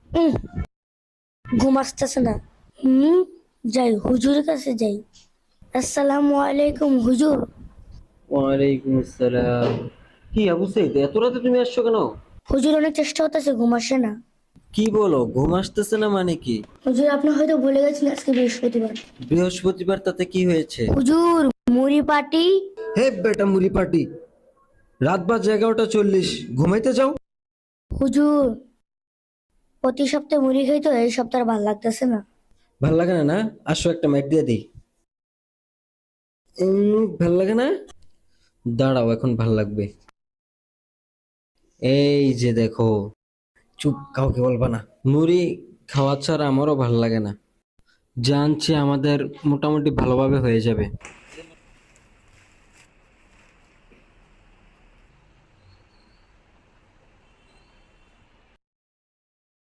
উম, ঘুম আসতেছে না। হুম, যাই হুজুরের কাছে যাই। আসসালামু আলাইকুম হুজুর। ওয়ালাইকুম আসসালাম। কি আবু সাইদ, এত রাতে তুমি আসছো কেন? হুজুর অনেক চেষ্টা করতেছে, ঘুম আসে না। কি বলো, ঘুম আসতেছে না মানে কি? হুজুর আপনি হয়তো ভুলে গেছেন আজকে বৃহস্পতিবার। বৃহস্পতিবার তাতে কি হয়েছে? হুজুর, মুড়ি পাটি। হে বেটা মুড়ি পাটি, রাত বাজে 11:40, ঘুমাইতে যাও। হুজুর, প্রতি সপ্তাহে মুড়ি খাই তো এই সপ্তাহে আর ভাল লাগতেছে না। ভাল লাগে না না? আসো একটা ম্যাট দিয়ে দিই। ভাল লাগে না? দাঁড়াও, এখন ভাল লাগবে। এই যে দেখো। চুপ, কাউকে বলবা না। মুড়ি খাওয়া ছাড়া আমারও ভাল লাগে না। জানছি আমাদের মোটামুটি ভালোভাবে হয়ে যাবে।